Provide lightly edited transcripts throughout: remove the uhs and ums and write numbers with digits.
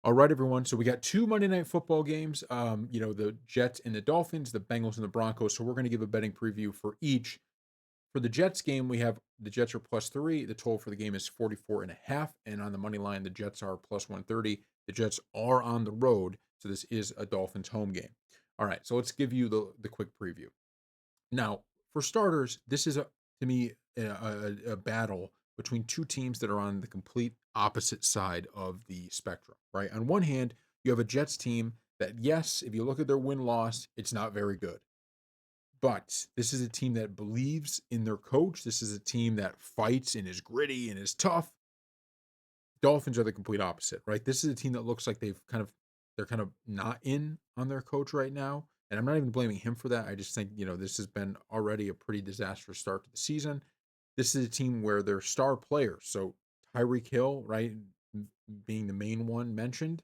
All right, everyone. So we got two Monday night football games. The Jets and the Dolphins, the Bengals and the Broncos. So we're going to give a betting preview for each. For the Jets game, we have the Jets are +3. The total for the game is 44 and a half. And on the money line, the Jets are +130. The Jets are on the road. So this is a Dolphins home game. All right. So let's give you the quick preview. Now, for starters, this is to me a battle between two teams that are on the complete opposite side of the spectrum, right? On one hand, you have a Jets team that, yes, if you look at their win loss, it's not very good. But this is a team that believes in their coach. This is a team that fights and is gritty and is tough. Dolphins are the complete opposite, right? This is a team that looks like they're kind of not in on their coach right now. And I'm not even blaming him for that. I just think, this has been already a pretty disastrous start to the season. This is a team where their star players, so Tyreek Hill, right, being the main one mentioned,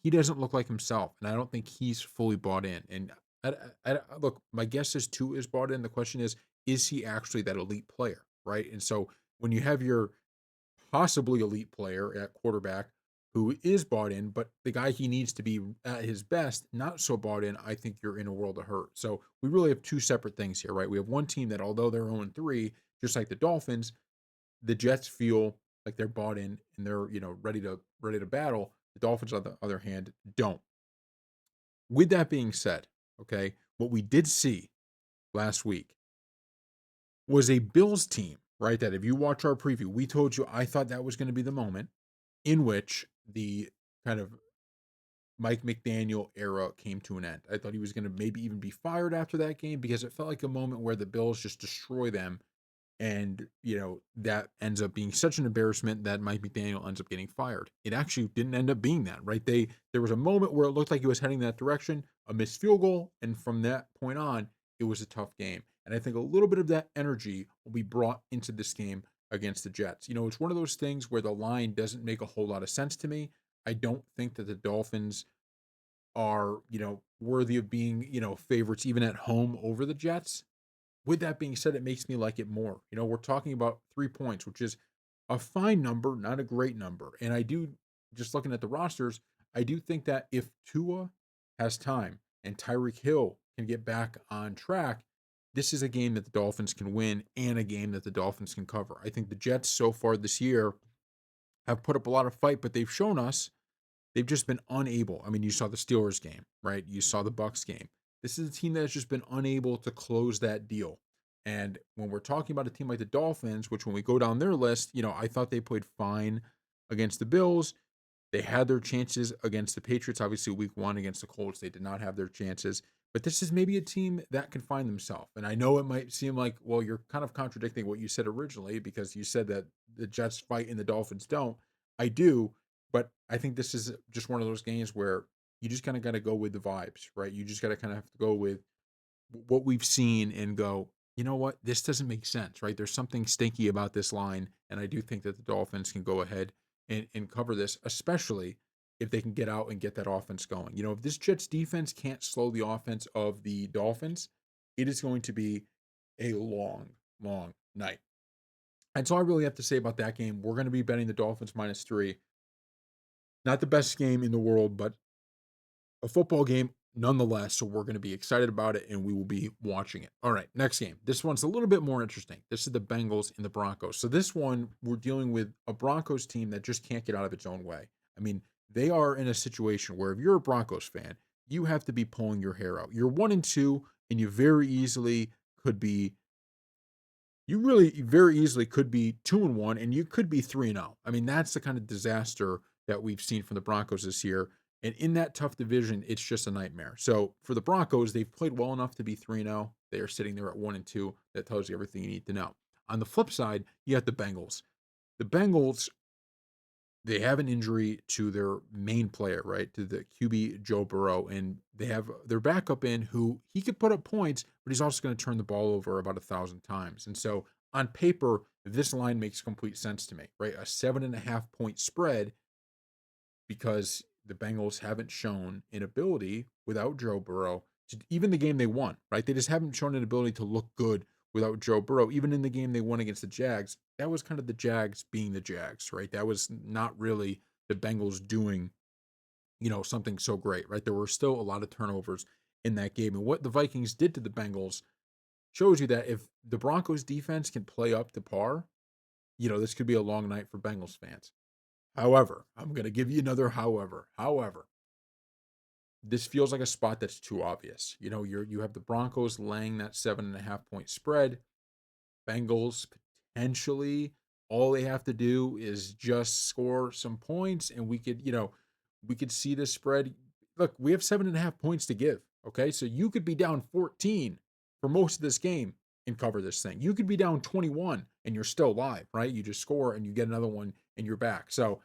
he doesn't look like himself. And I don't think he's fully bought in. And look, my guess is two is bought in. The question is he actually that elite player, right? And so when you have your possibly elite player at quarterback who is bought in, but the guy he needs to be at his best, not so bought in, I think you're in a world of hurt. So we really have two separate things here, right? We have one team that, although they're 0-3, just like the Dolphins, the Jets feel like they're bought in and they're ready to battle. The Dolphins, on the other hand, don't. With that being said, okay, what we did see last week was a Bills team, right? That if you watch our preview, we told you I thought that was going to be the moment in which the kind of Mike McDaniel era came to an end. I thought he was going to maybe even be fired after that game because it felt like a moment where the Bills just destroy them. And, that ends up being such an embarrassment that Mike McDaniel ends up getting fired. It actually didn't end up being that, right? There was a moment where it looked like he was heading that direction, a missed field goal, and from that point on, it was a tough game. And I think a little bit of that energy will be brought into this game against the Jets. It's one of those things where the line doesn't make a whole lot of sense to me. I don't think that the Dolphins are, worthy of being, favorites even at home over the Jets. With that being said, it makes me like it more. We're talking about 3 points, which is a fine number, not a great number. And I do, just looking at the rosters, I do think that if Tua has time and Tyreek Hill can get back on track, this is a game that the Dolphins can win and a game that the Dolphins can cover. I think the Jets so far this year have put up a lot of fight, but they've shown us they've just been unable. I mean, you saw the Steelers game, right? You saw the Bucks game. This is a team that has just been unable to close that deal. And when we're talking about a team like the Dolphins, which when we go down their list, I thought they played fine against the Bills. They had their chances against the Patriots. Obviously, week one against the Colts, they did not have their chances. But this is maybe a team that can find themselves. And I know it might seem like, well, you're kind of contradicting what you said originally because you said that the Jets fight and the Dolphins don't. I do, but I think this is just one of those games where you just kind of got to go with the vibes, right? You just got to kind of have to go with what we've seen and go, you know what? This doesn't make sense, right? There's something stinky about this line. And I do think that the Dolphins can go ahead and cover this, especially if they can get out and get that offense going. If this Jets defense can't slow the offense of the Dolphins, it is going to be a long, long night. And so I really have to say about that game, we're going to be betting the Dolphins -3. Not the best game in the world, but a football game nonetheless. So we're going to be excited about it and we will be watching it. All right, next game. This one's a little bit more interesting. This is the Bengals and the Broncos. So this one, we're dealing with a Broncos team that just can't get out of its own way. I mean, they are in a situation where if you're a Broncos fan, you have to be pulling your hair out. You're 1-2, and you very easily could be you really very easily could be 2-1 and you could be 3-0. I mean, that's the kind of disaster that we've seen from the Broncos this year. And in that tough division, it's just a nightmare. So for the Broncos, they've played well enough to be 3-0. They are sitting there at 1-2. That tells you everything you need to know. On the flip side, you have the Bengals. The Bengals, they have an injury to their main player, right? To the QB Joe Burrow, and they have their backup in who he could put up points, but he's also going to turn the ball over about 1,000 times. And so on paper, this line makes complete sense to me, right? A 7.5 point spread because the Bengals haven't shown an ability without Joe Burrow. Even the game they won, right? They just haven't shown an ability to look good without Joe Burrow. Even in the game they won against the Jags, that was kind of the Jags being the Jags, right? That was not really the Bengals doing something so great, right? There were still a lot of turnovers in that game. And what the Vikings did to the Bengals shows you that if the Broncos defense can play up to par, this could be a long night for Bengals fans. However, I'm going to give you another however. However, this feels like a spot that's too obvious. You have the Broncos laying that 7.5 point spread. Bengals potentially all they have to do is just score some points, and we could see this spread. Look, we have 7.5 points to give. Okay, so you could be down 14 for most of this game and cover this thing. You could be down 21 and you're still alive, right? You just score and you get another one and you're back. So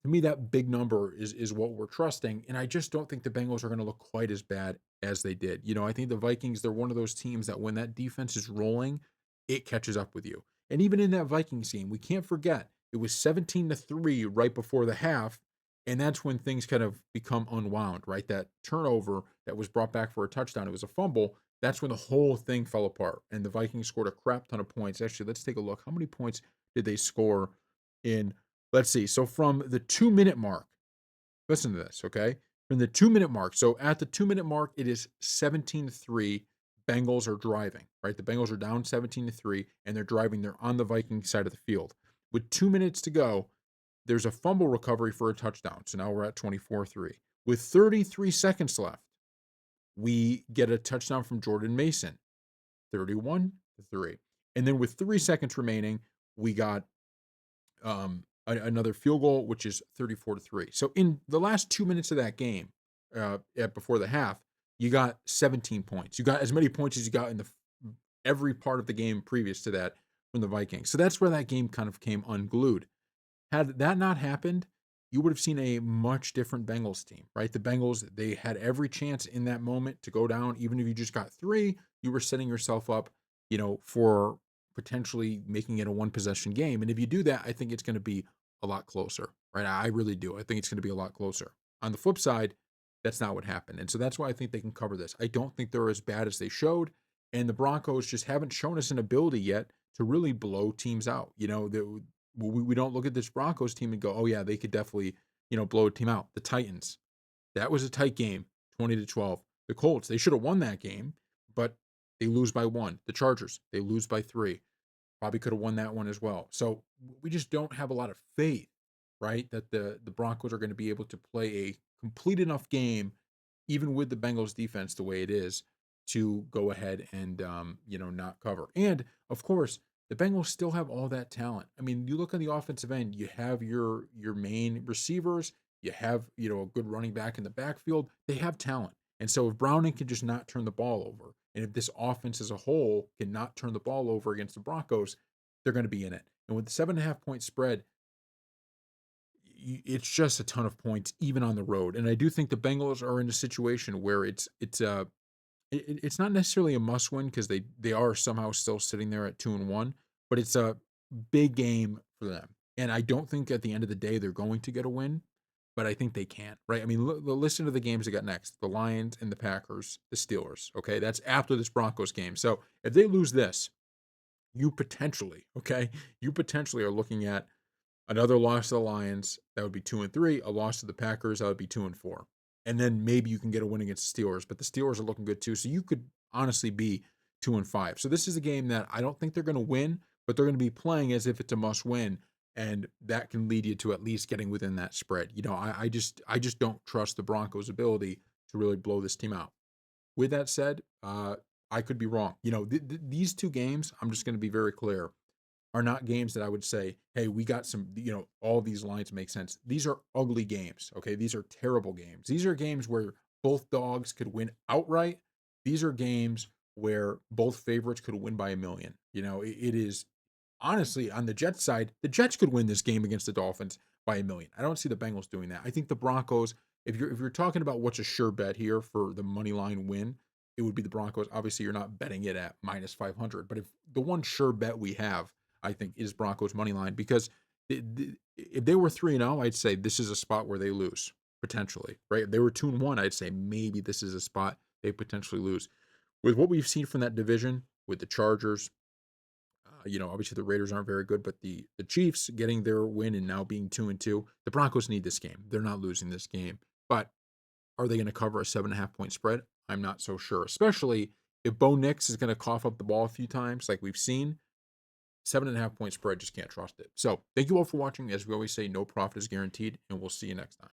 to me, that big number is what we're trusting. And I just don't think the Bengals are going to look quite as bad as they did. I think the Vikings, they're one of those teams that when that defense is rolling, it catches up with you. And even in that Vikings game, we can't forget it was 17-3 right before the half. And that's when things kind of become unwound, right? That turnover that was brought back for a touchdown, it was a fumble. That's when the whole thing fell apart. And the Vikings scored a crap ton of points. Actually, let's take a look. How many points did they score in Let's see. So from the 2 minute mark, listen to this, okay? From the 2 minute mark. So at the 2 minute mark, it is 17-3. Bengals are driving, right? The Bengals are down 17-3, and they're driving. They're on the Viking side of the field. With 2 minutes to go, there's a fumble recovery for a touchdown. So now we're at 24-3. With 33 seconds left, we get a touchdown from Jordan Mason, 31-3. And then with 3 seconds remaining, we got another field goal, which is 34-3. So in the last 2 minutes of that game, before the half, you got 17 points. You got as many points as you got in every part of the game previous to that from the Vikings. So that's where that game kind of came unglued. Had that not happened, you would have seen a much different Bengals team, right? The Bengals, they had every chance in that moment to go down. Even if you just got three, you were setting yourself up, for potentially making it a one possession game. And if you do that, I think it's going to be a lot closer, right? I really do. I think it's going to be a lot closer. On the flip side, that's not what happened. And so that's why I think they can cover this. I don't think they're as bad as they showed. And the Broncos just haven't shown us an ability yet to really blow teams out. We don't look at this Broncos team and go, oh yeah, they could definitely, blow a team out. The Titans, that was a tight game, 20-12. The Colts, they should have won that game, but they lose by one. The Chargers, they lose by three. Probably could have won that one as well. So we just don't have a lot of faith, right, that the Broncos are going to be able to play a complete enough game, even with the Bengals defense the way it is, to go ahead and not cover. And of course, the Bengals still have all that talent. I mean, you look on the offensive end, you have your main receivers, you have a good running back in the backfield. They have talent. And so if Browning can just not turn the ball over, and if this offense as a whole cannot turn the ball over against the Broncos, they're going to be in it. And with the 7.5 point spread, it's just a ton of points, even on the road. And I do think the Bengals are in a situation where it's not necessarily a must win because they are somehow still sitting there at 2-1, but it's a big game for them. And I don't think at the end of the day they're going to get a win, but I think they can, right? I mean, listen to the games they got next: the Lions and the Packers, the Steelers. Okay, that's after this Broncos game. So if they lose this, you potentially are looking at another loss to the Lions, that would be 2-3. A loss to the Packers, that would be 2-4. And then maybe you can get a win against the Steelers, but the Steelers are looking good too. So you could honestly be 2-5. So this is a game that I don't think they're going to win, but they're going to be playing as if it's a must win. And that can lead you to at least getting within that spread. I just don't trust the Broncos' ability to really blow this team out. With that said, I could be wrong. These two games, I'm just going to be very clear, are not games that I would say, hey, we got some, all these lines make sense. These are ugly games. Okay. These are terrible games. These are games where both dogs could win outright. These are games where both favorites could win by a million. It is honestly on the Jets side, the Jets could win this game against the Dolphins by a million. I don't see the Bengals doing that. I think the Broncos, if you're talking about what's a sure bet here for the money line win, it would be the Broncos. Obviously, you're not betting it at minus 500, but if the one sure bet we have, I think, is Broncos money line because if they were 3-0, I'd say this is a spot where they lose potentially, right? If they were 2-1, I'd say maybe this is a spot they potentially lose. With what we've seen from that division, with the Chargers, obviously the Raiders aren't very good, but the Chiefs getting their win and now being 2-2, the Broncos need this game. They're not losing this game. But are they going to cover a 7.5 point spread? I'm not so sure, especially if Bo Nix is going to cough up the ball a few times, like we've seen. 7.5 point spread, just can't trust it. So, thank you all for watching. As we always say, no profit is guaranteed, and we'll see you next time.